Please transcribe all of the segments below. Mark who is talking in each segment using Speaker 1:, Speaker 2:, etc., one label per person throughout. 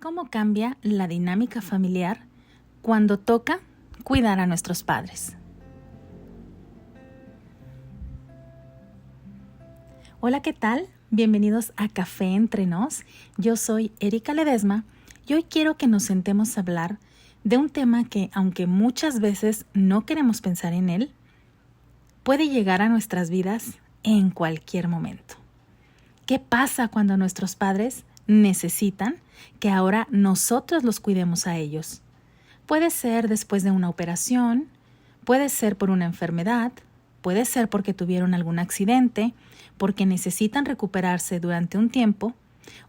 Speaker 1: ¿Cómo cambia la dinámica familiar cuando toca cuidar a nuestros padres? Hola, ¿qué tal? Bienvenidos a Café Entre Nos. Yo soy Erika Ledesma y hoy quiero que nos sentemos a hablar de un tema que, aunque muchas veces no queremos pensar en él, puede llegar a nuestras vidas en cualquier momento. ¿Qué pasa cuando nuestros padres necesitan que ahora nosotros los cuidemos a ellos? Puede ser después de una operación, puede ser por una enfermedad, puede ser porque tuvieron algún accidente, porque necesitan recuperarse durante un tiempo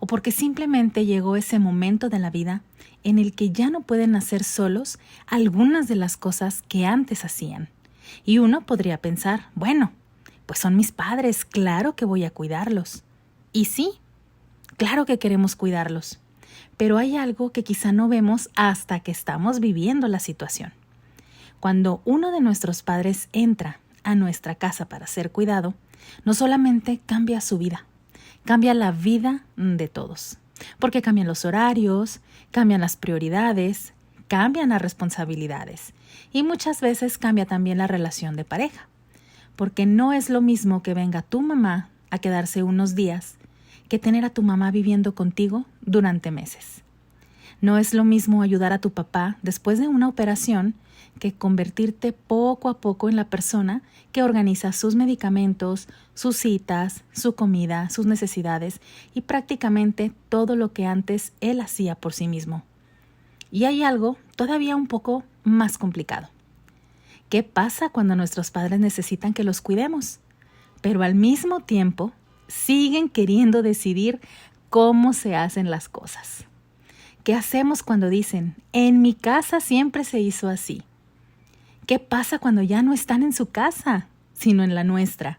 Speaker 1: o porque simplemente llegó ese momento de la vida en el que ya no pueden hacer solos algunas de las cosas que antes hacían. Y uno podría pensar, bueno, pues son mis padres, claro que voy a cuidarlos. Y sí, claro que queremos cuidarlos, pero hay algo que quizá no vemos hasta que estamos viviendo la situación. Cuando uno de nuestros padres entra a nuestra casa para ser cuidado, no solamente cambia su vida, cambia la vida de todos, porque cambian los horarios, cambian las prioridades, cambian las responsabilidades y muchas veces cambia también la relación de pareja, porque no es lo mismo que venga tu mamá a quedarse unos días que tener a tu mamá viviendo contigo durante meses. No es lo mismo ayudar a tu papá después de una operación que convertirte poco a poco en la persona que organiza sus medicamentos, sus citas, su comida, sus necesidades y prácticamente todo lo que antes él hacía por sí mismo. Y hay algo todavía un poco más complicado. ¿Qué pasa cuando nuestros padres necesitan que los cuidemos, pero al mismo tiempo siguen queriendo decidir cómo se hacen las cosas? ¿Qué hacemos cuando dicen, en mi casa siempre se hizo así? ¿Qué pasa cuando ya no están en su casa, sino en la nuestra?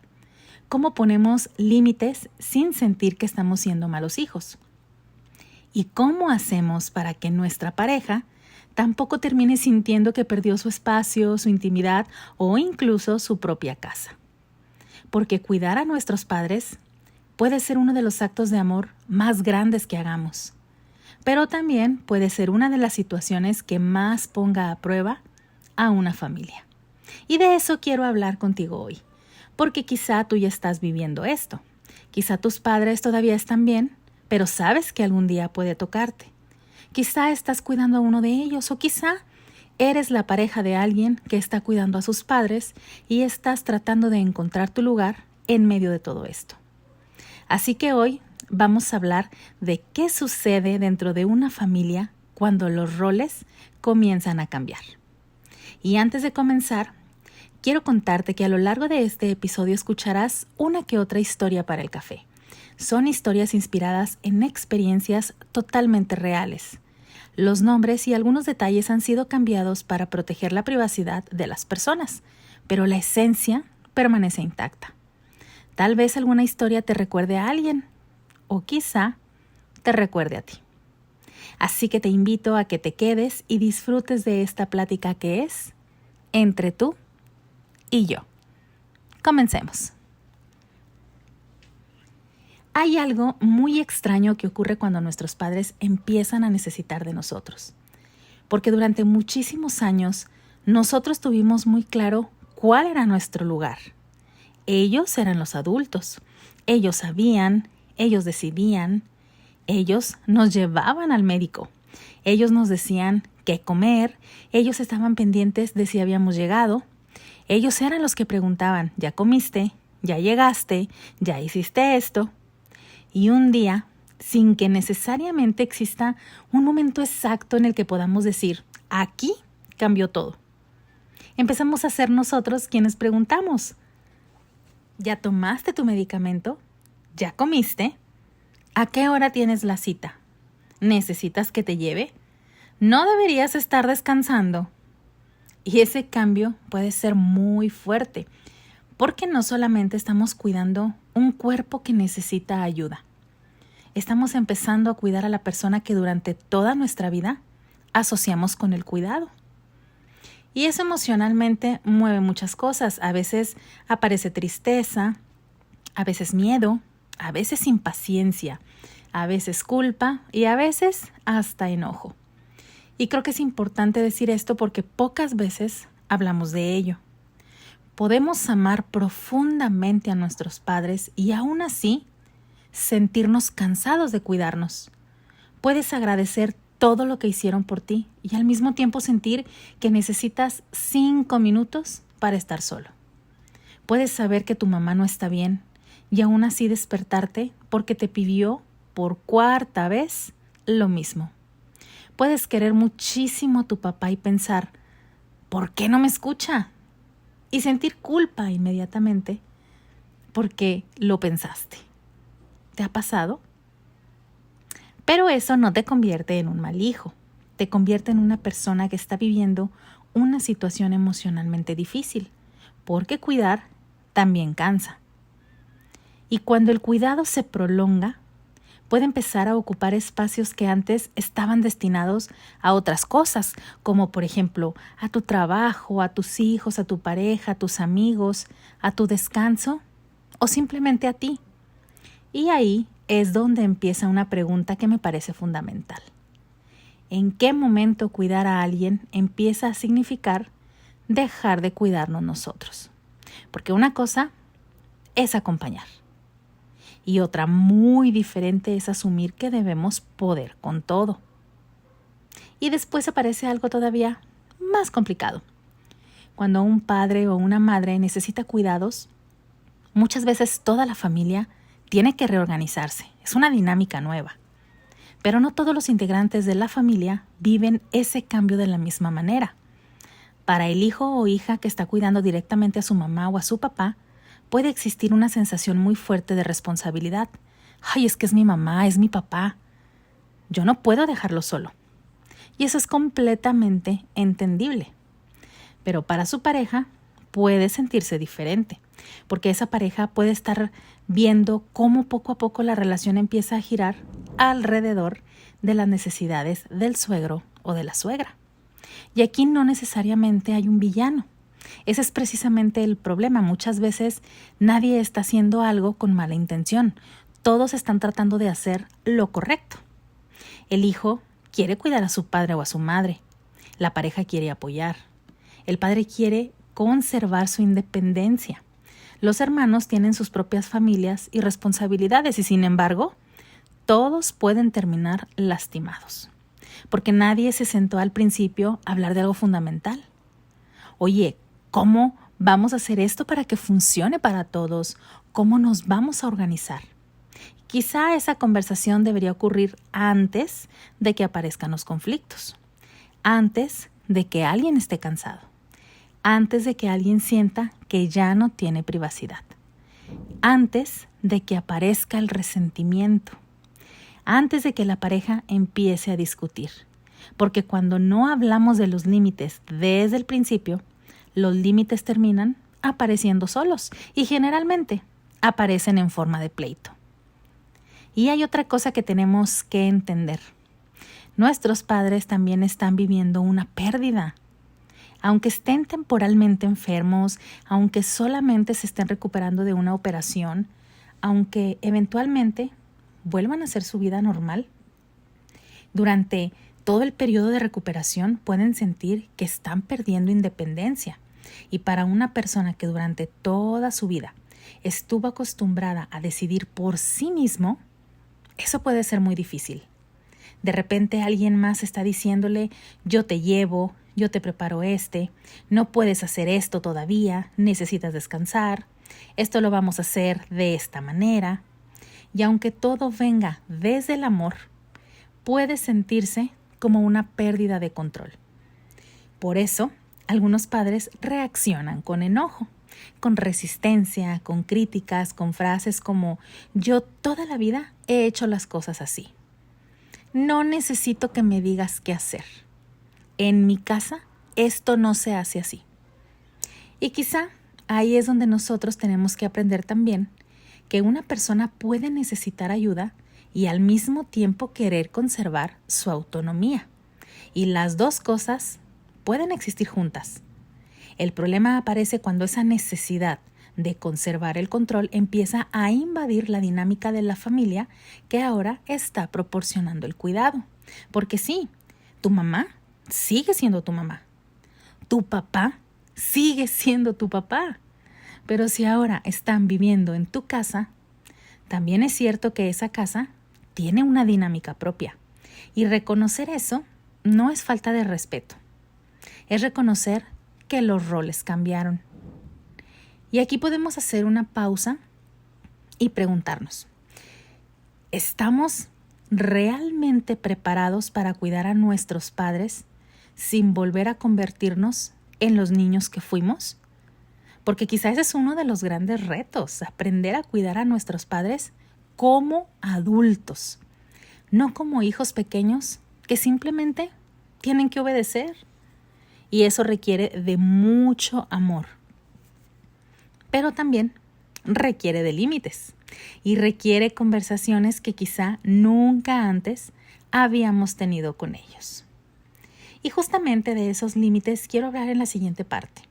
Speaker 1: ¿Cómo ponemos límites sin sentir que estamos siendo malos hijos? ¿Y cómo hacemos para que nuestra pareja tampoco termine sintiendo que perdió su espacio, su intimidad o incluso su propia casa? Porque cuidar a nuestros padres puede ser uno de los actos de amor más grandes que hagamos, pero también puede ser una de las situaciones que más ponga a prueba a una familia. Y de eso quiero hablar contigo hoy, porque quizá tú ya estás viviendo esto. Quizá tus padres todavía están bien, pero sabes que algún día puede tocarte. Quizá estás cuidando a uno de ellos o quizá eres la pareja de alguien que está cuidando a sus padres y estás tratando de encontrar tu lugar en medio de todo esto. Así que hoy vamos a hablar de qué sucede dentro de una familia cuando los roles comienzan a cambiar. Y antes de comenzar, quiero contarte que a lo largo de este episodio escucharás una que otra historia para el café. Son historias inspiradas en experiencias totalmente reales. Los nombres y algunos detalles han sido cambiados para proteger la privacidad de las personas, pero la esencia permanece intacta. Tal vez alguna historia te recuerde a alguien, o quizá te recuerde a ti. Así que te invito a que te quedes y disfrutes de esta plática que es entre tú y yo. Comencemos. Hay algo muy extraño que ocurre cuando nuestros padres empiezan a necesitar de nosotros, porque durante muchísimos años nosotros tuvimos muy claro cuál era nuestro lugar. Ellos eran los adultos, ellos sabían, ellos decidían, ellos nos llevaban al médico, ellos nos decían qué comer, ellos estaban pendientes de si habíamos llegado, ellos eran los que preguntaban, ¿ya comiste? ¿Ya llegaste? ¿Ya hiciste esto? Y un día, sin que necesariamente exista un momento exacto en el que podamos decir, aquí cambió todo. Empezamos a ser nosotros quienes preguntamos, ¿ya tomaste tu medicamento? ¿Ya comiste? ¿A qué hora tienes la cita? ¿Necesitas que te lleve? ¿No deberías estar descansando? Y ese cambio puede ser muy fuerte, porque no solamente estamos cuidando un cuerpo que necesita ayuda. Estamos empezando a cuidar a la persona que durante toda nuestra vida asociamos con el cuidado. Y eso emocionalmente mueve muchas cosas. A veces aparece tristeza, a veces miedo, a veces impaciencia, a veces culpa y a veces hasta enojo. Y creo que es importante decir esto porque pocas veces hablamos de ello. Podemos amar profundamente a nuestros padres y aún así sentirnos cansados de cuidarnos. Puedes agradecer todo lo que hicieron por ti y al mismo tiempo sentir que necesitas 5 minutos para estar solo. Puedes saber que tu mamá no está bien y aún así despertarte porque te pidió por 4ª vez lo mismo. Puedes querer muchísimo a tu papá y pensar, ¿por qué no me escucha? Y sentir culpa inmediatamente porque lo pensaste. ¿Te ha pasado? Pero eso no te convierte en un mal hijo. Te convierte en una persona que está viviendo una situación emocionalmente difícil, porque cuidar también cansa. Y cuando el cuidado se prolonga, puede empezar a ocupar espacios que antes estaban destinados a otras cosas, como por ejemplo a tu trabajo, a tus hijos, a tu pareja, a tus amigos, a tu descanso o simplemente a ti. Y ahí es donde empieza una pregunta que me parece fundamental. ¿En qué momento cuidar a alguien empieza a significar dejar de cuidarnos nosotros? Porque una cosa es acompañar. Y otra muy diferente es asumir que debemos poder con todo. Y después aparece algo todavía más complicado. Cuando un padre o una madre necesita cuidados, muchas veces toda la familia tiene que reorganizarse. Es una dinámica nueva. Pero no todos los integrantes de la familia viven ese cambio de la misma manera. Para el hijo o hija que está cuidando directamente a su mamá o a su papá, puede existir una sensación muy fuerte de responsabilidad. Ay, es que es mi mamá, es mi papá. Yo no puedo dejarlo solo. Y eso es completamente entendible. Pero para su pareja puede sentirse diferente, porque esa pareja puede estar viendo cómo poco a poco la relación empieza a girar alrededor de las necesidades del suegro o de la suegra. Y aquí no necesariamente hay un villano. Ese es precisamente el problema. Muchas veces nadie está haciendo algo con mala intención. Todos están tratando de hacer lo correcto. El hijo quiere cuidar a su padre o a su madre. La pareja quiere apoyar. El padre quiere conservar su independencia. Los hermanos tienen sus propias familias y responsabilidades y, sin embargo, todos pueden terminar lastimados. Porque nadie se sentó al principio a hablar de algo fundamental. Oye, ¿cómo vamos a hacer esto para que funcione para todos? ¿Cómo nos vamos a organizar? Quizá esa conversación debería ocurrir antes de que aparezcan los conflictos, antes de que alguien esté cansado, antes de que alguien sienta que ya no tiene privacidad, antes de que aparezca el resentimiento, antes de que la pareja empiece a discutir. Porque cuando no hablamos de los límites desde el principio, los límites terminan apareciendo solos y generalmente aparecen en forma de pleito. Y hay otra cosa que tenemos que entender. Nuestros padres también están viviendo una pérdida. Aunque estén temporalmente enfermos, aunque solamente se estén recuperando de una operación, aunque eventualmente vuelvan a hacer su vida normal, durante todo el periodo de recuperación pueden sentir que están perdiendo independencia. Y para una persona que durante toda su vida estuvo acostumbrada a decidir por sí mismo, eso puede ser muy difícil. De repente alguien más está diciéndole, yo te llevo, yo te preparo no puedes hacer esto todavía, necesitas descansar, esto lo vamos a hacer de esta manera. Y aunque todo venga desde el amor, puede sentirse como una pérdida de control. Por eso, algunos padres reaccionan con enojo, con resistencia, con críticas, con frases como yo toda la vida he hecho las cosas así. No necesito que me digas qué hacer. En mi casa esto no se hace así. Y quizá ahí es donde nosotros tenemos que aprender también que una persona puede necesitar ayuda y al mismo tiempo querer conservar su autonomía. Y las dos cosas pueden existir juntas. El problema aparece cuando esa necesidad de conservar el control empieza a invadir la dinámica de la familia que ahora está proporcionando el cuidado. Porque sí, tu mamá sigue siendo tu mamá. Tu papá sigue siendo tu papá. Pero si ahora están viviendo en tu casa, también es cierto que esa casa tiene una dinámica propia. Y reconocer eso no es falta de respeto. Es reconocer que los roles cambiaron. Y aquí podemos hacer una pausa y preguntarnos, ¿estamos realmente preparados para cuidar a nuestros padres sin volver a convertirnos en los niños que fuimos? Porque quizás ese es uno de los grandes retos, aprender a cuidar a nuestros padres como adultos, no como hijos pequeños que simplemente tienen que obedecer. Y eso requiere de mucho amor. Pero también requiere de límites y requiere conversaciones que quizá nunca antes habíamos tenido con ellos. Y justamente de esos límites quiero hablar en la siguiente parte,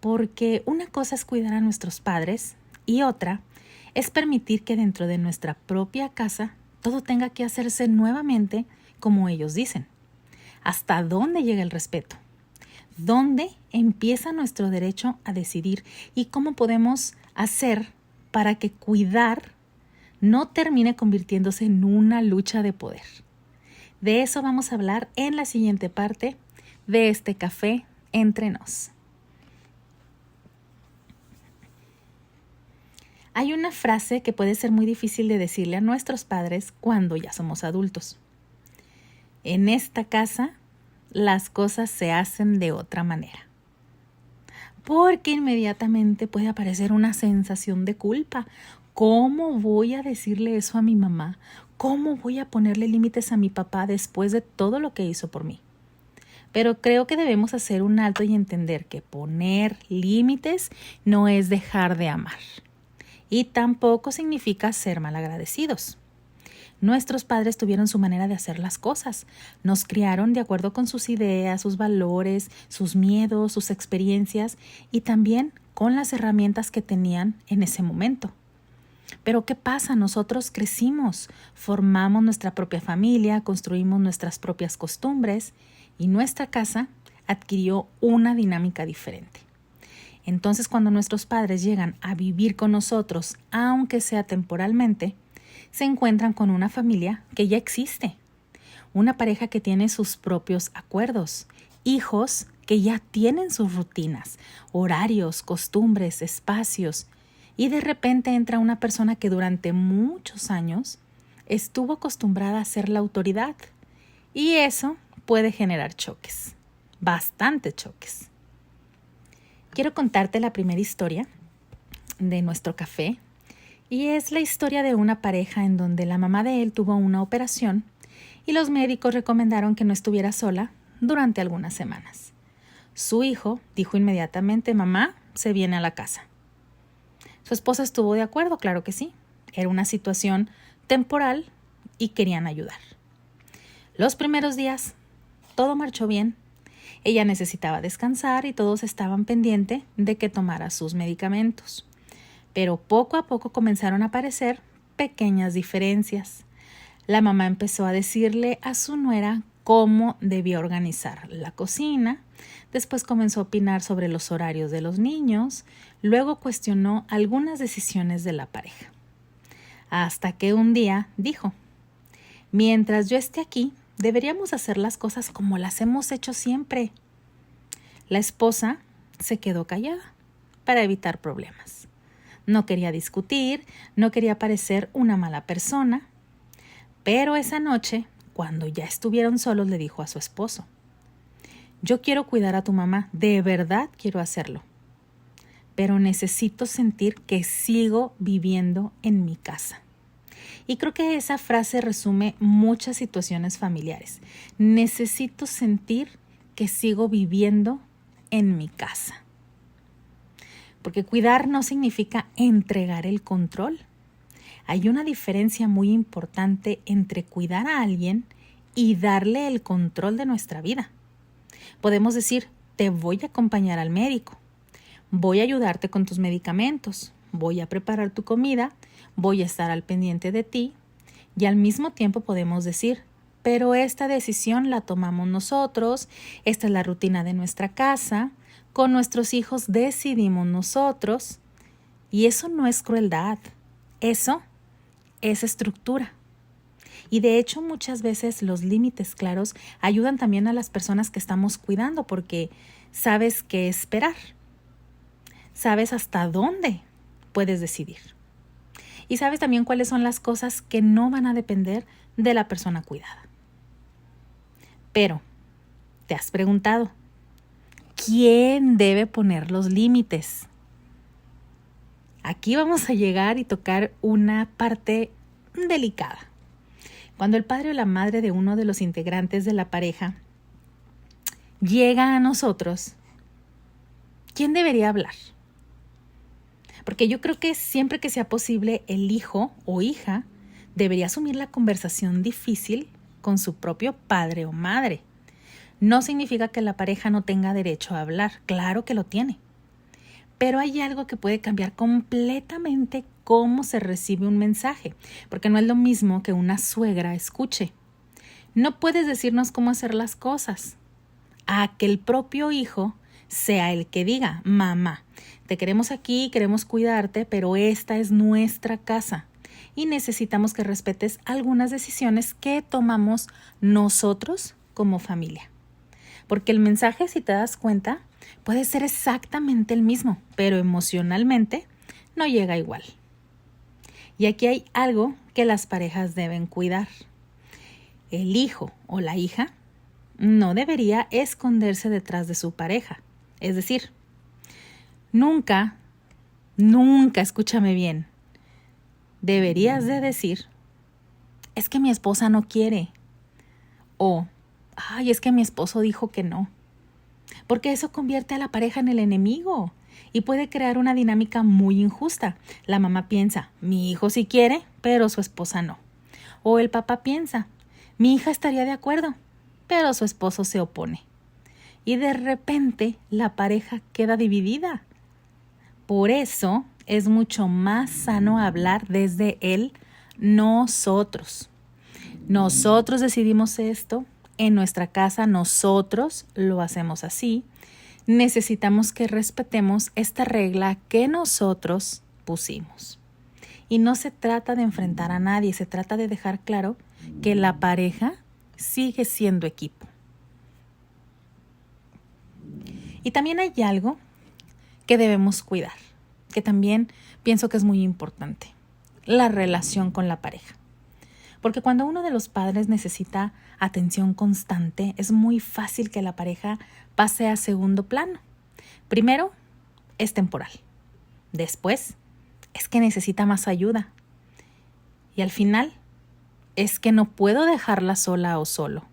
Speaker 1: porque una cosa es cuidar a nuestros padres y otra es permitir que dentro de nuestra propia casa todo tenga que hacerse nuevamente como ellos dicen. ¿Hasta dónde llega el respeto? ¿Dónde empieza nuestro derecho a decidir? ¿Y cómo podemos hacer para que cuidar no termine convirtiéndose en una lucha de poder? De eso vamos a hablar en la siguiente parte de este café entre nos. Hay una frase que puede ser muy difícil de decirle a nuestros padres cuando ya somos adultos. En esta casa las cosas se hacen de otra manera. Porque inmediatamente puede aparecer una sensación de culpa. ¿Cómo voy a decirle eso a mi mamá? ¿Cómo voy a ponerle límites a mi papá después de todo lo que hizo por mí? Pero creo que debemos hacer un alto y entender que poner límites no es dejar de amar. Y tampoco significa ser malagradecidos. Nuestros padres tuvieron su manera de hacer las cosas. Nos criaron de acuerdo con sus ideas, sus valores, sus miedos, sus experiencias y también con las herramientas que tenían en ese momento. Pero ¿qué pasa? Nosotros crecimos, formamos nuestra propia familia, construimos nuestras propias costumbres y nuestra casa adquirió una dinámica diferente. Entonces, cuando nuestros padres llegan a vivir con nosotros, aunque sea temporalmente, se encuentran con una familia que ya existe, una pareja que tiene sus propios acuerdos, hijos que ya tienen sus rutinas, horarios, costumbres, espacios, y de repente entra una persona que durante muchos años estuvo acostumbrada a ser la autoridad, y eso puede generar choques, bastantes choques. Quiero contarte la primera historia de nuestro café. Y es la historia de una pareja en donde la mamá de él tuvo una operación y los médicos recomendaron que no estuviera sola durante algunas semanas. Su hijo dijo inmediatamente, mamá, se viene a la casa. Su esposa estuvo de acuerdo, claro que sí. Era una situación temporal y querían ayudar. Los primeros días, todo marchó bien. Ella necesitaba descansar y todos estaban pendientes de que tomara sus medicamentos. Pero poco a poco comenzaron a aparecer pequeñas diferencias. La mamá empezó a decirle a su nuera cómo debía organizar la cocina, después comenzó a opinar sobre los horarios de los niños, luego cuestionó algunas decisiones de la pareja. Hasta que un día dijo, mientras yo esté aquí, deberíamos hacer las cosas como las hemos hecho siempre. La esposa se quedó callada para evitar problemas. No quería discutir, no quería parecer una mala persona, pero esa noche, cuando ya estuvieron solos, le dijo a su esposo, yo quiero cuidar a tu mamá, de verdad quiero hacerlo, pero necesito sentir que sigo viviendo en mi casa. Y creo que esa frase resume muchas situaciones familiares. Necesito sentir que sigo viviendo en mi casa. Porque cuidar no significa entregar el control. Hay una diferencia muy importante entre cuidar a alguien y darle el control de nuestra vida. Podemos decir, te voy a acompañar al médico, voy a ayudarte con tus medicamentos, voy a preparar tu comida, voy a estar al pendiente de ti, y al mismo tiempo podemos decir, pero esta decisión la tomamos nosotros, esta es la rutina de nuestra casa, con nuestros hijos decidimos nosotros, y eso no es crueldad, eso es estructura. Y de hecho muchas veces los límites claros ayudan también a las personas que estamos cuidando porque sabes qué esperar, sabes hasta dónde puedes decidir y sabes también cuáles son las cosas que no van a depender de la persona cuidada. Pero, ¿te has preguntado quién debe poner los límites? Aquí vamos a llegar y tocar una parte delicada. Cuando el padre o la madre de uno de los integrantes de la pareja llega a nosotros, ¿quién debería hablar? Porque yo creo que siempre que sea posible, el hijo o hija debería asumir la conversación difícil con su propio padre o madre. No significa que la pareja no tenga derecho a hablar, claro que lo tiene. Pero hay algo que puede cambiar completamente cómo se recibe un mensaje, porque no es lo mismo que una suegra escuche. No puedes decirnos cómo hacer las cosas, a que el propio hijo sea el que diga, mamá, te queremos aquí, queremos cuidarte, pero esta es nuestra casa y necesitamos que respetes algunas decisiones que tomamos nosotros como familia. Porque el mensaje, si te das cuenta, puede ser exactamente el mismo, pero emocionalmente no llega igual. Y aquí hay algo que las parejas deben cuidar. El hijo o la hija no debería esconderse detrás de su pareja. Es decir, nunca, escúchame bien, deberías de decir, es que mi esposa no quiere, o, ay, es que mi esposo dijo que no. Porque eso convierte a la pareja en el enemigo y puede crear una dinámica muy injusta. La mamá piensa, mi hijo sí quiere, pero su esposa no. O el papá piensa, mi hija estaría de acuerdo, pero su esposo se opone. Y de repente la pareja queda dividida. Por eso es mucho más sano hablar desde el nosotros. Nosotros decidimos esto. En nuestra casa nosotros lo hacemos así. Necesitamos que respetemos esta regla que nosotros pusimos. Y no se trata de enfrentar a nadie, se trata de dejar claro que la pareja sigue siendo equipo. Y también hay algo que debemos cuidar, que también pienso que es muy importante, la relación con la pareja. Porque cuando uno de los padres necesita atención constante, es muy fácil que la pareja pase a segundo plano. Primero, es temporal. Después, es que necesita más ayuda. Y al final, es que no puedo dejarla sola o solo.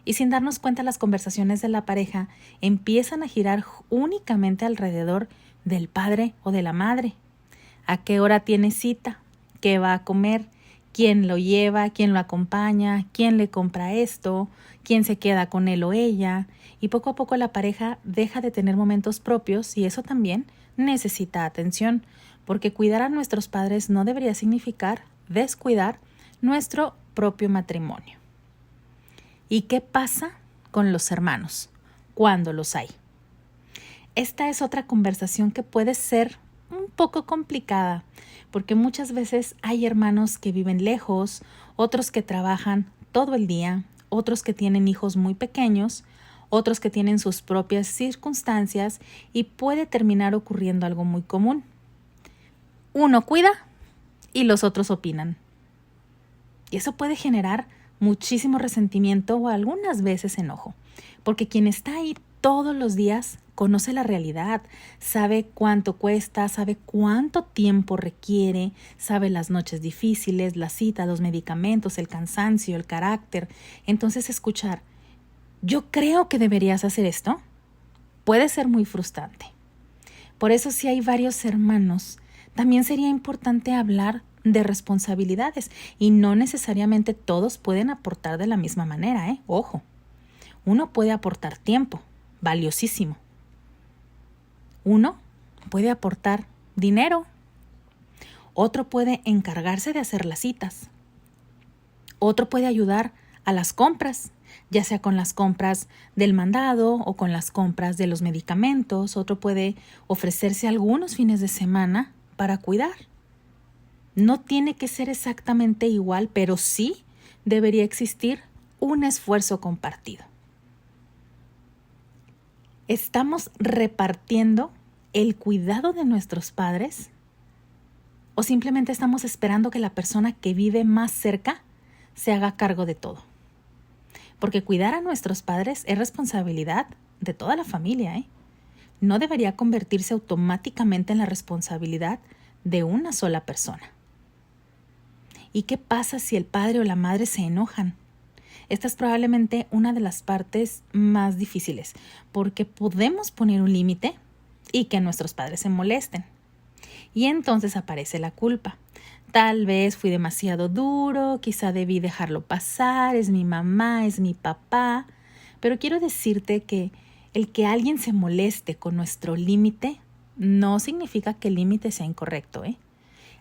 Speaker 1: Y sin darnos cuenta, las conversaciones de la pareja empiezan a girar únicamente alrededor del padre o de la madre. ¿A qué hora tiene cita? ¿Qué va a comer? ¿Quién lo lleva? ¿Quién lo acompaña? ¿Quién le compra esto? ¿Quién se queda con él o ella? Y poco a poco la pareja deja de tener momentos propios y eso también necesita atención, porque cuidar a nuestros padres no debería significar descuidar nuestro propio matrimonio. ¿Y qué pasa con los hermanos cuando los hay? Esta es otra conversación que puede ser un poco complicada, porque muchas veces hay hermanos que viven lejos, otros que trabajan todo el día, otros que tienen hijos muy pequeños, otros que tienen sus propias circunstancias y puede terminar ocurriendo algo muy común. Uno cuida y los otros opinan. Y eso puede generar muchísimo resentimiento o algunas veces enojo, porque quien está ahí todos los días conoce la realidad, sabe cuánto cuesta, sabe cuánto tiempo requiere, sabe las noches difíciles, las citas, los medicamentos, el cansancio, el carácter. Entonces escuchar, yo creo que deberías hacer esto, puede ser muy frustrante. Por eso si hay varios hermanos, también sería importante hablar de responsabilidades y no necesariamente todos pueden aportar de la misma manera, Ojo, uno puede aportar tiempo, valiosísimo. Uno puede aportar dinero, otro puede encargarse de hacer las citas, otro puede ayudar a las compras, ya sea con las compras del mandado o con las compras de los medicamentos. Otro puede ofrecerse algunos fines de semana para cuidar. No tiene que ser exactamente igual, pero sí debería existir un esfuerzo compartido. ¿Estamos repartiendo el cuidado de nuestros padres? ¿O simplemente estamos esperando que la persona que vive más cerca se haga cargo de todo? Porque cuidar a nuestros padres es responsabilidad de toda la familia, ¿eh? No debería convertirse automáticamente en la responsabilidad de una sola persona. ¿Y qué pasa si el padre o la madre se enojan? Esta es probablemente una de las partes más difíciles, porque podemos poner un límite y que nuestros padres se molesten. Y entonces aparece la culpa. Tal vez fui demasiado duro, quizá debí dejarlo pasar, es mi mamá, es mi papá. Pero quiero decirte que el que alguien se moleste con nuestro límite no significa que el límite sea incorrecto, ¿eh?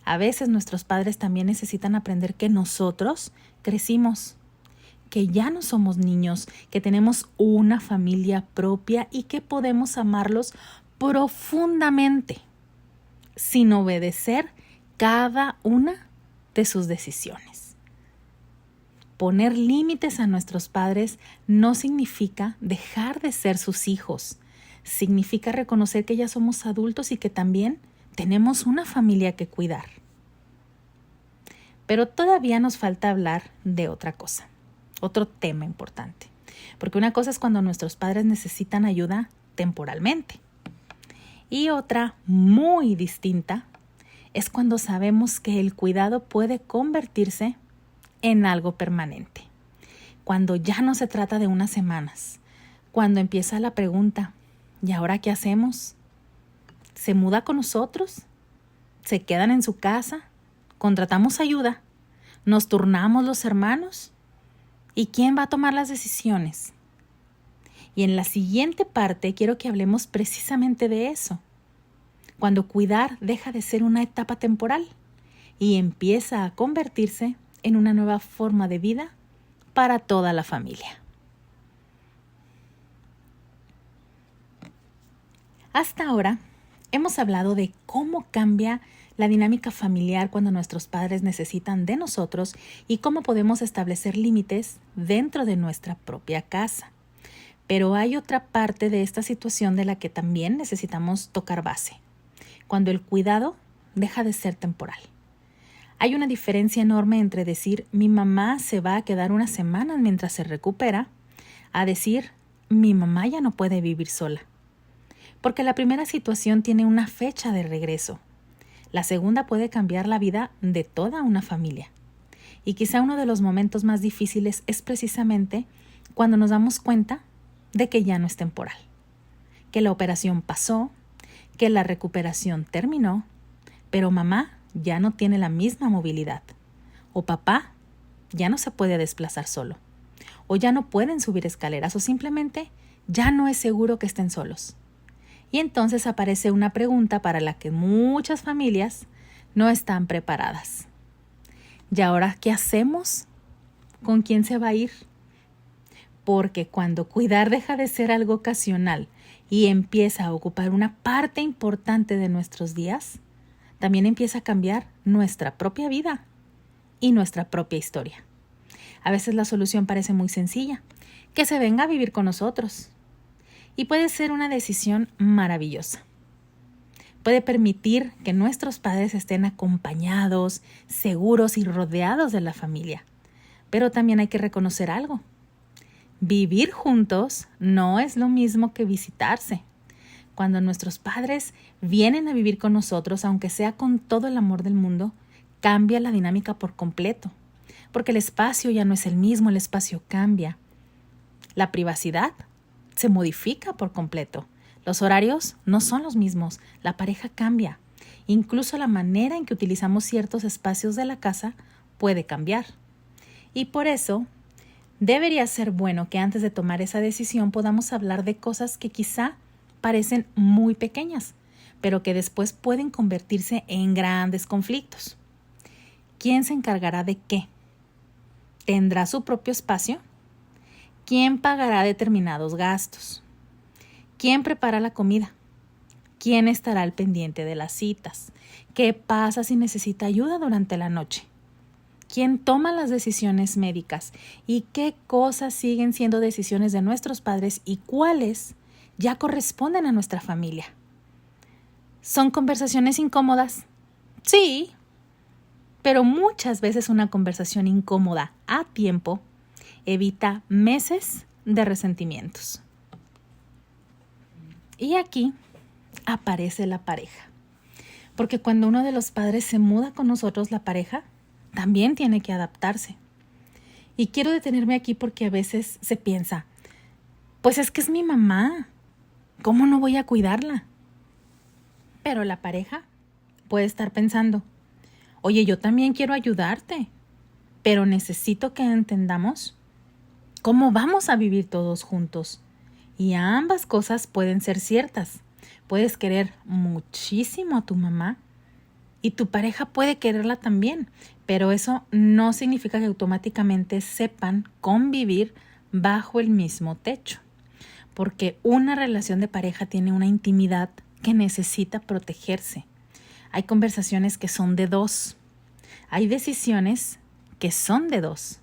Speaker 1: A veces nuestros padres también necesitan aprender que nosotros crecimos, que ya no somos niños, que tenemos una familia propia y que podemos amarlos profundamente sin obedecer cada una de sus decisiones. Poner límites a nuestros padres no significa dejar de ser sus hijos. Significa reconocer que ya somos adultos y que también tenemos una familia que cuidar. Pero todavía nos falta hablar de otra cosa, otro tema importante. Porque una cosa es cuando nuestros padres necesitan ayuda temporalmente. Y otra muy distinta es cuando sabemos que el cuidado puede convertirse en algo permanente. Cuando ya no se trata de unas semanas. Cuando empieza la pregunta, ¿y ahora qué hacemos? ¿Se muda con nosotros? ¿Se quedan en su casa? ¿Contratamos ayuda? ¿Nos turnamos los hermanos? ¿Y quién va a tomar las decisiones? Y en la siguiente parte quiero que hablemos precisamente de eso. Cuando cuidar deja de ser una etapa temporal y empieza a convertirse en una nueva forma de vida para toda la familia. Hasta ahora hemos hablado de cómo cambia la dinámica familiar cuando nuestros padres necesitan de nosotros y cómo podemos establecer límites dentro de nuestra propia casa. Pero hay otra parte de esta situación de la que también necesitamos tocar base. Cuando el cuidado deja de ser temporal. Hay una diferencia enorme entre decir mi mamá se va a quedar unas semanas mientras se recupera, a decir mi mamá ya no puede vivir sola. Porque la primera situación tiene una fecha de regreso. La segunda puede cambiar la vida de toda una familia. Y quizá uno de los momentos más difíciles es precisamente cuando nos damos cuenta de que ya no es temporal, que la operación pasó, que la recuperación terminó, pero mamá ya no tiene la misma movilidad, o papá ya no se puede desplazar solo, o ya no pueden subir escaleras, o simplemente ya no es seguro que estén solos. Y entonces aparece una pregunta para la que muchas familias no están preparadas. ¿Y ahora qué hacemos? ¿Con quién se va a ir? Porque cuando cuidar deja de ser algo ocasional y empieza a ocupar una parte importante de nuestros días, también empieza a cambiar nuestra propia vida y nuestra propia historia. A veces la solución parece muy sencilla, que se venga a vivir con nosotros. Y puede ser una decisión maravillosa. Puede permitir que nuestros padres estén acompañados, seguros y rodeados de la familia. Pero también hay que reconocer algo. Vivir juntos no es lo mismo que visitarse. Cuando nuestros padres vienen a vivir con nosotros, aunque sea con todo el amor del mundo, cambia la dinámica por completo. Porque el espacio ya no es el mismo, el espacio cambia. La privacidad se modifica por completo. Los horarios no son los mismos, la pareja cambia. Incluso la manera en que utilizamos ciertos espacios de la casa puede cambiar. Y por eso debería ser bueno que antes de tomar esa decisión podamos hablar de cosas que quizá parecen muy pequeñas, pero que después pueden convertirse en grandes conflictos. ¿Quién se encargará de qué? ¿Tendrá su propio espacio? ¿Quién pagará determinados gastos? ¿Quién prepara la comida? ¿Quién estará al pendiente de las citas? ¿Qué pasa si necesita ayuda durante la noche? ¿Quién toma las decisiones médicas? ¿Y qué cosas siguen siendo decisiones de nuestros padres y cuáles ya corresponden a nuestra familia? ¿Son conversaciones incómodas? Sí, pero muchas veces una conversación incómoda a tiempo evita meses de resentimientos. Y aquí aparece la pareja, porque cuando uno de los padres se muda con nosotros, la pareja también tiene que adaptarse. Y quiero detenerme aquí porque a veces se piensa, pues es que es mi mamá, ¿cómo no voy a cuidarla? Pero la pareja puede estar pensando, oye, yo también quiero ayudarte, pero necesito que entendamos cómo vamos a vivir todos juntos. Y ambas cosas pueden ser ciertas. Puedes querer muchísimo a tu mamá y tu pareja puede quererla también, pero eso no significa que automáticamente sepan convivir bajo el mismo techo, porque una relación de pareja tiene una intimidad que necesita protegerse. Hay conversaciones que son de dos. Hay decisiones que son de dos.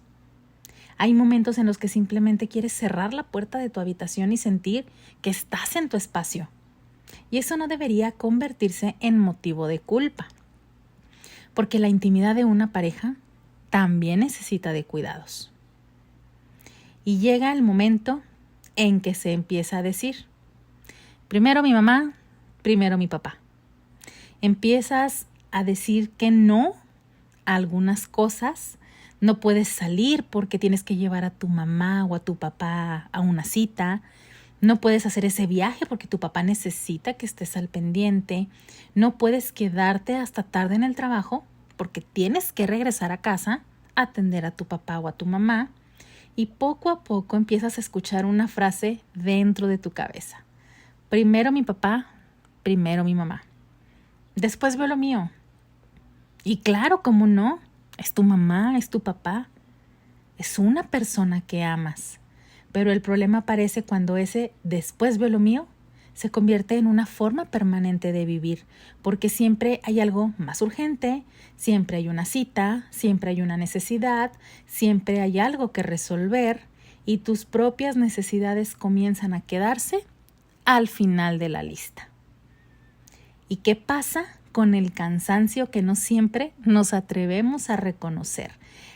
Speaker 1: Hay momentos en los que simplemente quieres cerrar la puerta de tu habitación y sentir que estás en tu espacio. Y eso no debería convertirse en motivo de culpa, porque la intimidad de una pareja también necesita de cuidados. Y llega el momento en que se empieza a decir, primero mi mamá, primero mi papá. Empiezas a decir que no a algunas cosas. No puedes salir porque tienes que llevar a tu mamá o a tu papá a una cita. No puedes hacer ese viaje porque tu papá necesita que estés al pendiente. No puedes quedarte hasta tarde en el trabajo porque tienes que regresar a casa a atender a tu papá o a tu mamá. Y poco a poco empiezas a escuchar una frase dentro de tu cabeza. Primero mi papá, primero mi mamá. Después veo lo mío. Y claro, ¿cómo no? Es tu mamá, es tu papá. Es una persona que amas. Pero el problema aparece cuando ese después veo lo mío se convierte en una forma permanente de vivir, porque siempre hay algo más urgente, siempre hay una cita, siempre hay una necesidad, siempre hay algo que resolver y tus propias necesidades comienzan a quedarse al final de la lista. ¿Y qué pasa con el cansancio que no siempre nos atrevemos a reconocer?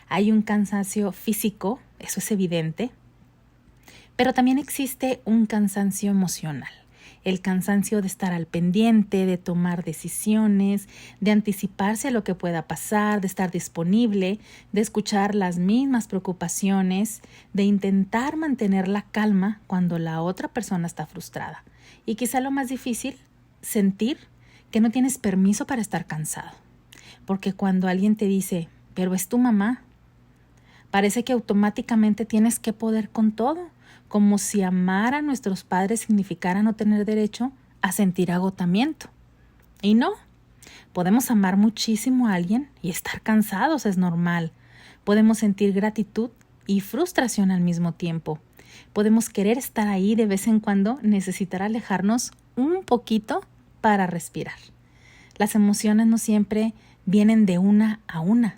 Speaker 1: Hay un cansancio físico, eso es evidente, pero también existe un cansancio emocional. El cansancio de estar al pendiente, de tomar decisiones, de anticiparse a lo que pueda pasar, de estar disponible, de escuchar las mismas preocupaciones, de intentar mantener la calma cuando la otra persona está frustrada. Y quizá lo más difícil, sentir que no tienes permiso para estar cansado. Porque cuando alguien te dice, pero es tu mamá, parece que automáticamente tienes que poder con todo, como si amar a nuestros padres significara no tener derecho a sentir agotamiento. Y no, podemos amar muchísimo a alguien y estar cansados, es normal. Podemos sentir gratitud y frustración al mismo tiempo. Podemos querer estar ahí de vez en cuando, necesitar alejarnos un poquito para respirar. Las emociones no siempre vienen de una a una.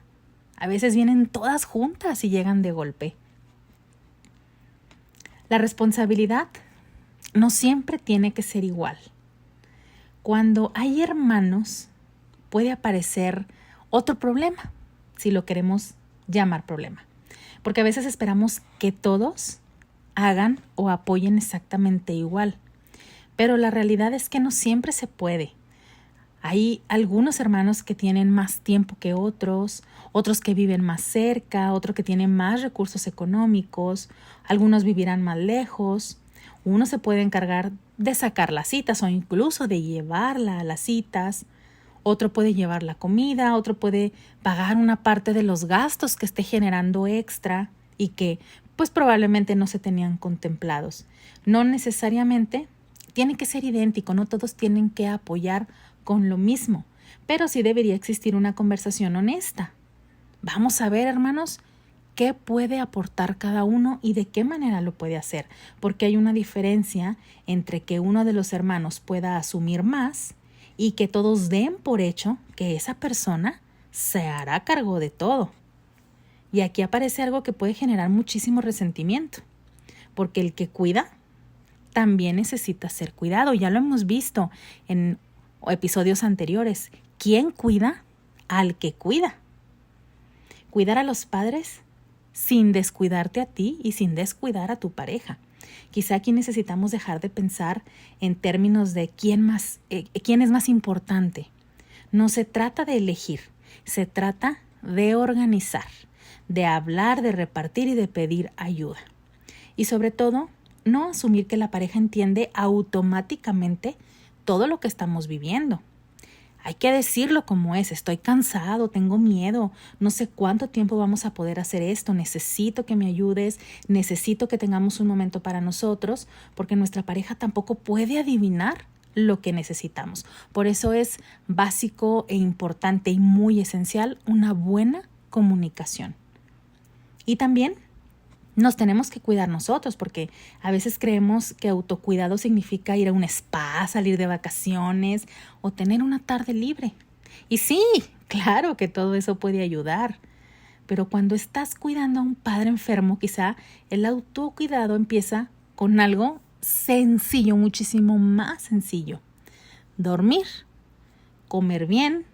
Speaker 1: A veces vienen todas juntas y llegan de golpe. La responsabilidad no siempre tiene que ser igual. Cuando hay hermanos, puede aparecer otro problema, si lo queremos llamar problema. Porque a veces esperamos que todos hagan o apoyen exactamente igual. Pero la realidad es que no siempre se puede. Hay algunos hermanos que tienen más tiempo que otros que viven más cerca, otros que tienen más recursos económicos, algunos vivirán más lejos. Uno se puede encargar de sacar las citas o incluso de llevarla a las citas. Otro puede llevar la comida, otro puede pagar una parte de los gastos que esté generando extra y que pues probablemente no se tenían contemplados. No necesariamente tiene que ser idéntico, no todos tienen que apoyar con lo mismo, pero sí debería existir una conversación honesta. Vamos a ver, hermanos, qué puede aportar cada uno y de qué manera lo puede hacer, porque hay una diferencia entre que uno de los hermanos pueda asumir más y que todos den por hecho que esa persona se hará cargo de todo. Y aquí aparece algo que puede generar muchísimo resentimiento, porque el que cuida también necesita ser cuidado. Ya lo hemos visto en episodios anteriores. ¿Quién cuida? Al que cuida. Cuidar a los padres sin descuidarte a ti y sin descuidar a tu pareja. Quizá aquí necesitamos dejar de pensar en términos de quién es más importante. No se trata de elegir, se trata de organizar, de hablar, de repartir y de pedir ayuda. Y sobre todo, no asumir que la pareja entiende automáticamente todo lo que estamos viviendo. Hay que decirlo como es: estoy cansado, tengo miedo, no sé cuánto tiempo vamos a poder hacer esto, necesito que me ayudes, necesito que tengamos un momento para nosotros, porque nuestra pareja tampoco puede adivinar lo que necesitamos. Por eso es básico e importante y muy esencial una buena comunicación. Y también nos tenemos que cuidar nosotros, porque a veces creemos que autocuidado significa ir a un spa, salir de vacaciones o tener una tarde libre. Y sí, claro que todo eso puede ayudar, pero cuando estás cuidando a un padre enfermo, quizá el autocuidado empieza con algo sencillo, muchísimo más sencillo. Dormir, comer bien,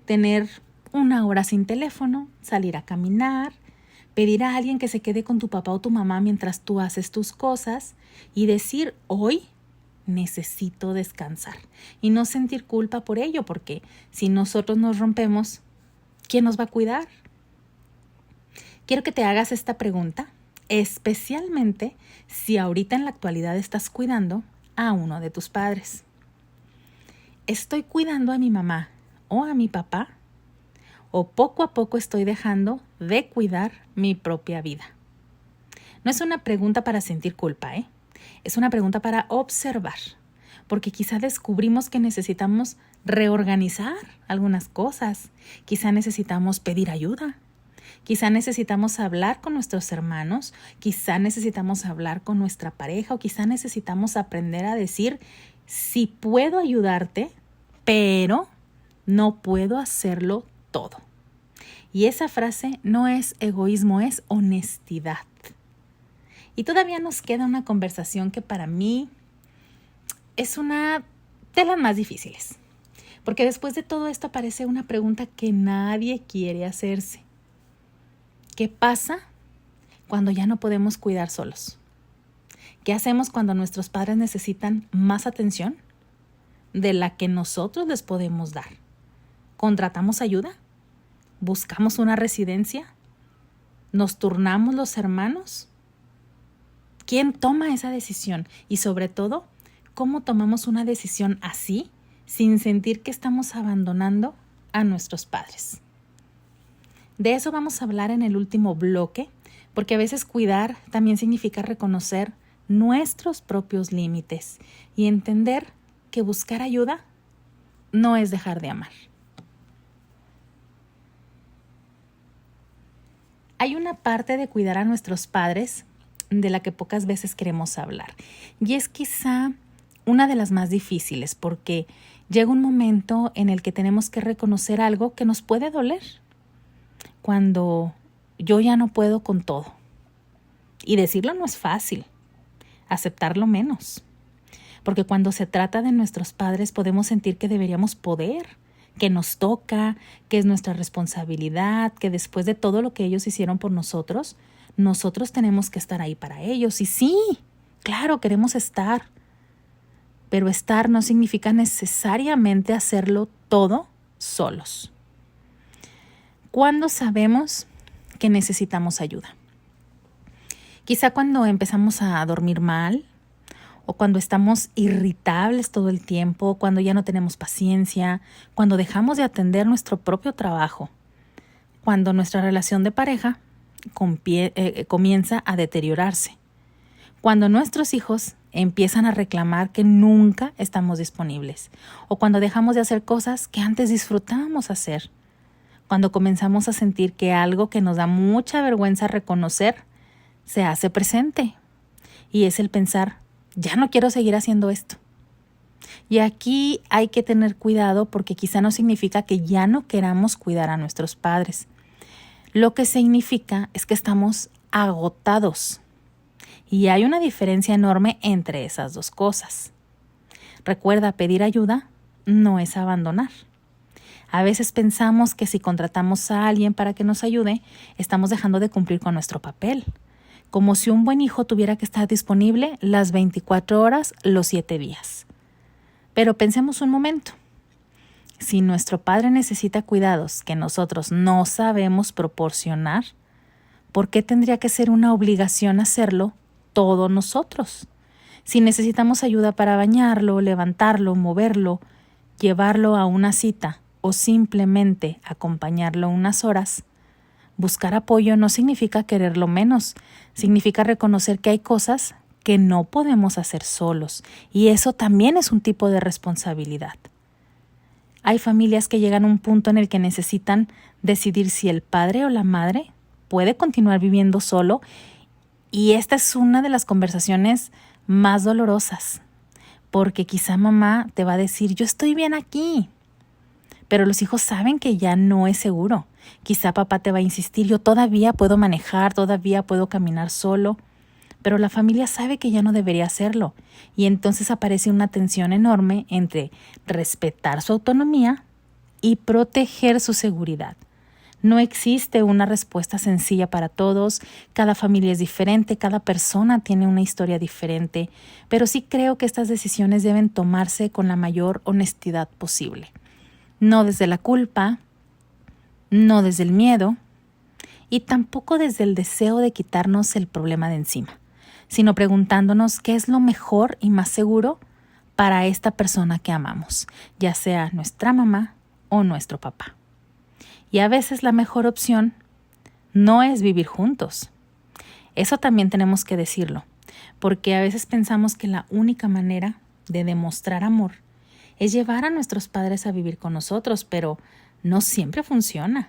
Speaker 1: tener una hora sin teléfono, salir a caminar, pedir a alguien que se quede con tu papá o tu mamá mientras tú haces tus cosas y decir: hoy necesito descansar, y no sentir culpa por ello, porque si nosotros nos rompemos, ¿quién nos va a cuidar? Quiero que te hagas esta pregunta, especialmente si ahorita en la actualidad estás cuidando a uno de tus padres. ¿Estoy cuidando a mi mamá o a mi papá? ¿O poco a poco estoy dejando de cuidar mi propia vida? No es una pregunta para sentir culpa, es una pregunta para observar, porque quizá descubrimos que necesitamos reorganizar algunas cosas, quizá necesitamos pedir ayuda, quizá necesitamos hablar con nuestros hermanos, quizá necesitamos hablar con nuestra pareja, o quizá necesitamos aprender a decir: sí puedo ayudarte, pero no puedo hacerlo todo. Y esa frase no es egoísmo, es honestidad. Y todavía nos queda una conversación que para mí es una de las más difíciles, porque después de todo esto aparece una pregunta que nadie quiere hacerse. ¿Qué pasa cuando ya no podemos cuidar solos? ¿Qué hacemos cuando nuestros padres necesitan más atención de la que nosotros les podemos dar? ¿Contratamos ayuda? ¿Buscamos una residencia? ¿Nos turnamos los hermanos? ¿Quién toma esa decisión? Y sobre todo, ¿cómo tomamos una decisión así sin sentir que estamos abandonando a nuestros padres? De eso vamos a hablar en el último bloque, porque a veces cuidar también significa reconocer nuestros propios límites y entender que buscar ayuda no es dejar de amar. Hay una parte de cuidar a nuestros padres de la que pocas veces queremos hablar, y es quizá una de las más difíciles, porque llega un momento en el que tenemos que reconocer algo que nos puede doler, cuando yo ya no puedo con todo. Y decirlo no es fácil, aceptarlo menos, porque cuando se trata de nuestros padres podemos sentir que deberíamos poder, que nos toca, que es nuestra responsabilidad, que después de todo lo que ellos hicieron por nosotros, nosotros tenemos que estar ahí para ellos. Y sí, claro, queremos estar, pero estar no significa necesariamente hacerlo todo solos. ¿Cuándo sabemos que necesitamos ayuda? Quizá cuando empezamos a dormir mal, o cuando estamos irritables todo el tiempo, cuando ya no tenemos paciencia, cuando dejamos de atender nuestro propio trabajo, cuando nuestra relación de pareja comienza a deteriorarse, cuando nuestros hijos empiezan a reclamar que nunca estamos disponibles, o cuando dejamos de hacer cosas que antes disfrutábamos hacer, cuando comenzamos a sentir que algo que nos da mucha vergüenza reconocer se hace presente, y es el pensar, ya no quiero seguir haciendo esto. Y aquí hay que tener cuidado porque quizá no significa que ya no queramos cuidar a nuestros padres. Lo que significa es que estamos agotados. Y hay una diferencia enorme entre esas dos cosas. Recuerda, pedir ayuda no es abandonar. A veces pensamos que si contratamos a alguien para que nos ayude, estamos dejando de cumplir con nuestro papel. Como si un buen hijo tuviera que estar disponible las 24 horas, los 7 días. Pero pensemos un momento. Si nuestro padre necesita cuidados que nosotros no sabemos proporcionar, ¿por qué tendría que ser una obligación hacerlo todos nosotros? Si necesitamos ayuda para bañarlo, levantarlo, moverlo, llevarlo a una cita o simplemente acompañarlo unas horas, buscar apoyo no significa quererlo menos, significa reconocer que hay cosas que no podemos hacer solos, y eso también es un tipo de responsabilidad. Hay familias que llegan a un punto en el que necesitan decidir si el padre o la madre puede continuar viviendo solo, y esta es una de las conversaciones más dolorosas, porque quizá mamá te va a decir, yo estoy bien aquí, pero los hijos saben que ya no es seguro. Quizá papá te va a insistir, yo todavía puedo manejar, todavía puedo caminar solo, pero la familia sabe que ya no debería hacerlo, y entonces aparece una tensión enorme entre respetar su autonomía y proteger su seguridad. No existe una respuesta sencilla para todos, cada familia es diferente, cada persona tiene una historia diferente, pero sí creo que estas decisiones deben tomarse con la mayor honestidad posible. No desde la culpa, no desde el miedo y tampoco desde el deseo de quitarnos el problema de encima, sino preguntándonos qué es lo mejor y más seguro para esta persona que amamos, ya sea nuestra mamá o nuestro papá. Y a veces la mejor opción no es vivir juntos. Eso también tenemos que decirlo, porque a veces pensamos que la única manera de demostrar amor es llevar a nuestros padres a vivir con nosotros, pero no siempre funciona.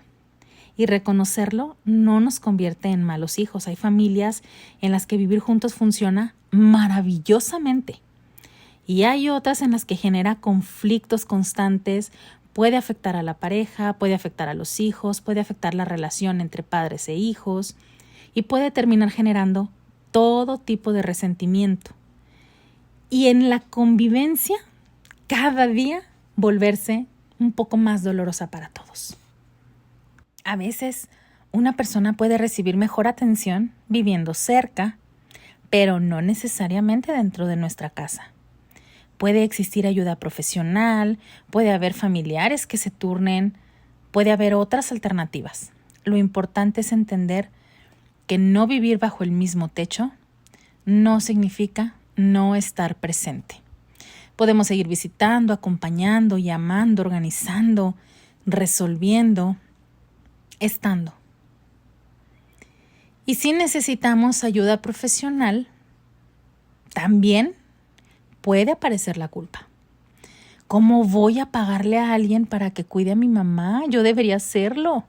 Speaker 1: Y reconocerlo no nos convierte en malos hijos. Hay familias en las que vivir juntos funciona maravillosamente. Y hay otras en las que genera conflictos constantes, puede afectar a la pareja, puede afectar a los hijos, puede afectar la relación entre padres e hijos y puede terminar generando todo tipo de resentimiento. Y en la convivencia, cada día volverse un poco más dolorosa para todos. A veces, una persona puede recibir mejor atención viviendo cerca, pero no necesariamente dentro de nuestra casa. Puede existir ayuda profesional, puede haber familiares que se turnen, puede haber otras alternativas. Lo importante es entender que no vivir bajo el mismo techo no significa no estar presente. Podemos seguir visitando, acompañando, llamando, organizando, resolviendo, estando. Y si necesitamos ayuda profesional, también puede aparecer la culpa. ¿Cómo voy a pagarle a alguien para que cuide a mi mamá? Yo debería hacerlo.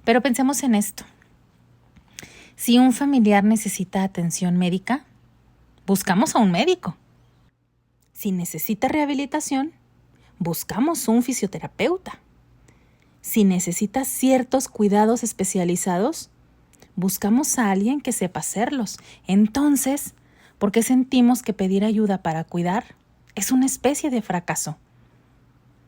Speaker 1: Pero pensemos en esto. Si un familiar necesita atención médica, buscamos a un médico. Si necesita rehabilitación, buscamos un fisioterapeuta. Si necesita ciertos cuidados especializados, buscamos a alguien que sepa hacerlos. Entonces, ¿por qué sentimos que pedir ayuda para cuidar es una especie de fracaso?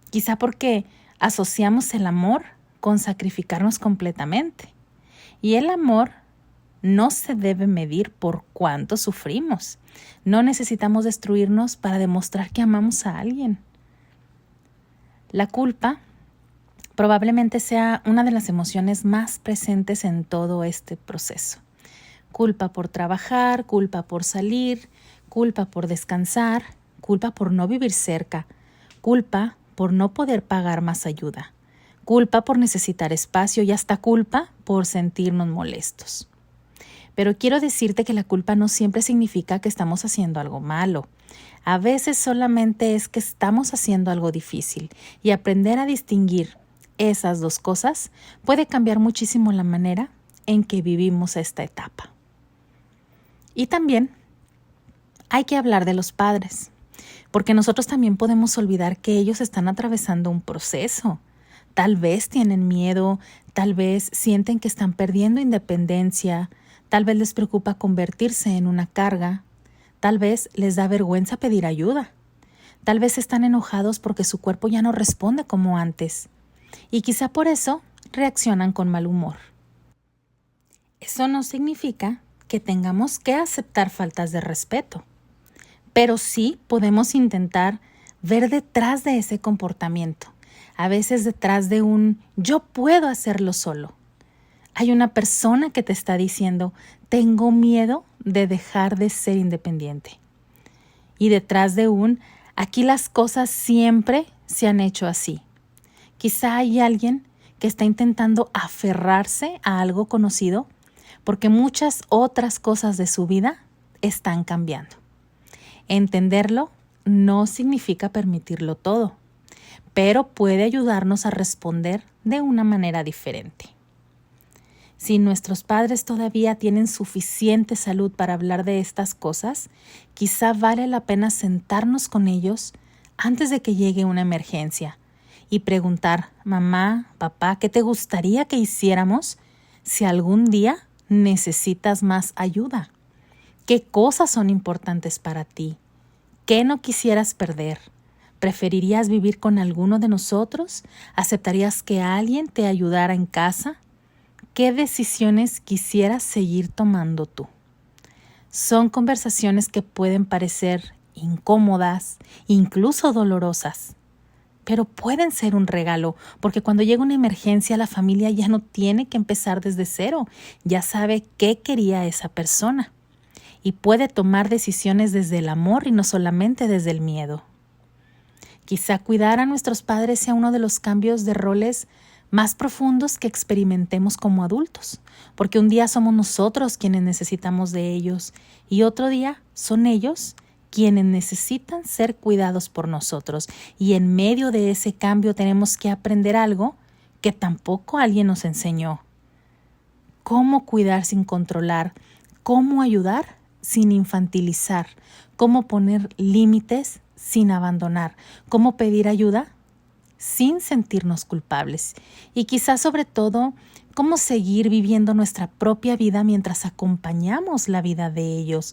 Speaker 1: Quizá porque asociamos el amor con sacrificarnos completamente. Y el amor no se debe medir por cuánto sufrimos. No necesitamos destruirnos para demostrar que amamos a alguien. La culpa probablemente sea una de las emociones más presentes en todo este proceso. Culpa por trabajar, culpa por salir, culpa por descansar, culpa por no vivir cerca, culpa por no poder pagar más ayuda, culpa por necesitar espacio y hasta culpa por sentirnos molestos. Pero quiero decirte que la culpa no siempre significa que estamos haciendo algo malo. A veces solamente es que estamos haciendo algo difícil y aprender a distinguir esas dos cosas puede cambiar muchísimo la manera en que vivimos esta etapa. Y también hay que hablar de los padres, porque nosotros también podemos olvidar que ellos están atravesando un proceso. Tal vez tienen miedo, tal vez sienten que están perdiendo independencia, tal vez les preocupa convertirse en una carga, tal vez les da vergüenza pedir ayuda, tal vez están enojados porque su cuerpo ya no responde como antes y quizá por eso reaccionan con mal humor. Eso no significa que tengamos que aceptar faltas de respeto, pero sí podemos intentar ver detrás de ese comportamiento, a veces detrás de un yo puedo hacerlo solo. Hay una persona que te está diciendo, tengo miedo de dejar de ser independiente. Y detrás de un, aquí las cosas siempre se han hecho así. Quizá hay alguien que está intentando aferrarse a algo conocido porque muchas otras cosas de su vida están cambiando. Entenderlo no significa permitirlo todo, pero puede ayudarnos a responder de una manera diferente. Si nuestros padres todavía tienen suficiente salud para hablar de estas cosas, quizá vale la pena sentarnos con ellos antes de que llegue una emergencia y preguntar, mamá, papá, ¿qué te gustaría que hiciéramos si algún día necesitas más ayuda? ¿Qué cosas son importantes para ti? ¿Qué no quisieras perder? ¿Preferirías vivir con alguno de nosotros? ¿Aceptarías que alguien te ayudara en casa? ¿Qué decisiones quisieras seguir tomando tú? Son conversaciones que pueden parecer incómodas, incluso dolorosas, pero pueden ser un regalo, porque cuando llega una emergencia la familia ya no tiene que empezar desde cero, ya sabe qué quería esa persona y puede tomar decisiones desde el amor y no solamente desde el miedo. Quizá cuidar a nuestros padres sea uno de los cambios de roles más profundos que experimentemos como adultos, porque un día somos nosotros quienes necesitamos de ellos y otro día son ellos quienes necesitan ser cuidados por nosotros. Y en medio de ese cambio tenemos que aprender algo que tampoco alguien nos enseñó. Cómo cuidar sin controlar, cómo ayudar sin infantilizar, cómo poner límites sin abandonar, cómo pedir ayuda sin sentirnos culpables y quizás sobre todo cómo seguir viviendo nuestra propia vida mientras acompañamos la vida de ellos,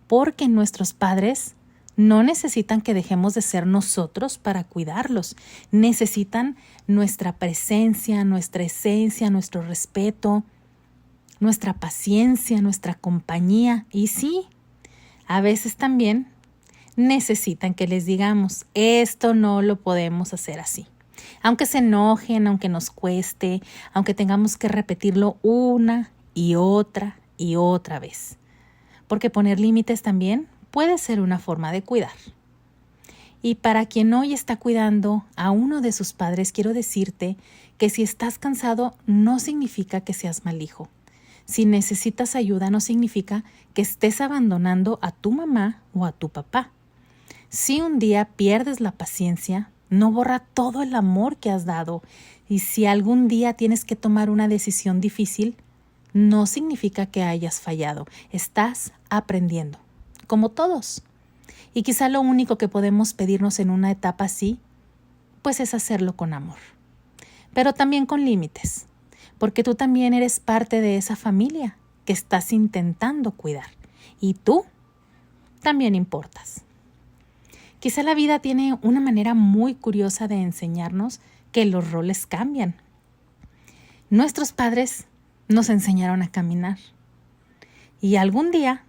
Speaker 1: porque nuestros padres no necesitan que dejemos de ser nosotros para cuidarlos, necesitan nuestra presencia, nuestra esencia, nuestro respeto, nuestra paciencia, nuestra compañía y sí, a veces también necesitan que les digamos, esto no lo podemos hacer así. Aunque se enojen, aunque nos cueste, aunque tengamos que repetirlo una y otra vez. Porque poner límites también puede ser una forma de cuidar. Y para quien hoy está cuidando a uno de sus padres, quiero decirte que si estás cansado no significa que seas mal hijo. Si necesitas ayuda no significa que estés abandonando a tu mamá o a tu papá. Si un día pierdes la paciencia, no borra todo el amor que has dado. Y si algún día tienes que tomar una decisión difícil, no significa que hayas fallado. Estás aprendiendo, como todos. Y quizá lo único que podemos pedirnos en una etapa así, pues es hacerlo con amor. Pero también con límites, porque tú también eres parte de esa familia que estás intentando cuidar. Y tú también importas. Quizá la vida tiene una manera muy curiosa de enseñarnos que los roles cambian. Nuestros padres nos enseñaron a caminar y algún día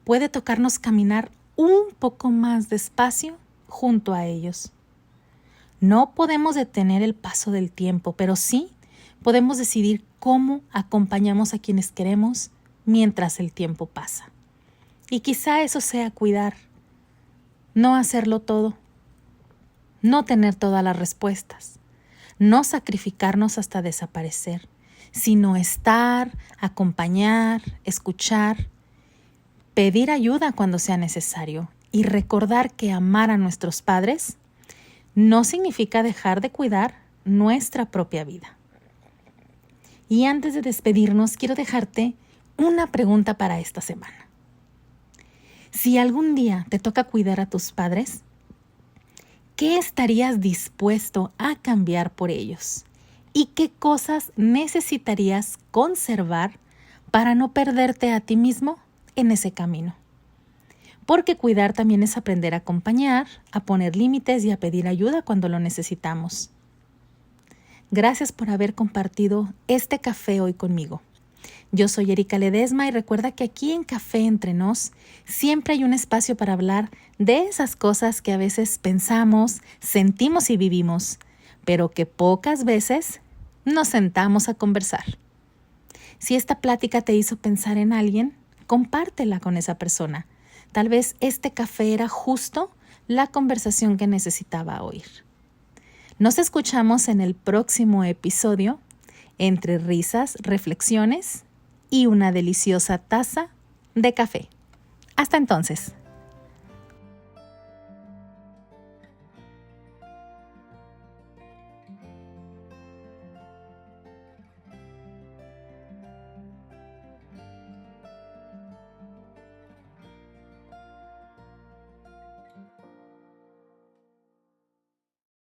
Speaker 1: puede tocarnos caminar un poco más despacio junto a ellos. No podemos detener el paso del tiempo, pero sí podemos decidir cómo acompañamos a quienes queremos mientras el tiempo pasa. Y quizá eso sea cuidar. No hacerlo todo, no tener todas las respuestas, no sacrificarnos hasta desaparecer, sino estar, acompañar, escuchar, pedir ayuda cuando sea necesario y recordar que amar a nuestros padres no significa dejar de cuidar nuestra propia vida. Y antes de despedirnos, quiero dejarte una pregunta para esta semana. Si algún día te toca cuidar a tus padres, ¿qué estarías dispuesto a cambiar por ellos? ¿Y qué cosas necesitarías conservar para no perderte a ti mismo en ese camino? Porque cuidar también es aprender a acompañar, a poner límites y a pedir ayuda cuando lo necesitamos. Gracias por haber compartido este café hoy conmigo. Yo soy Erika Ledesma y recuerda que aquí en Café Entre Nos siempre hay un espacio para hablar de esas cosas que a veces pensamos, sentimos y vivimos, pero que pocas veces nos sentamos a conversar. Si esta plática te hizo pensar en alguien, compártela con esa persona. Tal vez este café era justo la conversación que necesitaba oír. Nos escuchamos en el próximo episodio, entre risas, reflexiones y una deliciosa taza de café. Hasta entonces.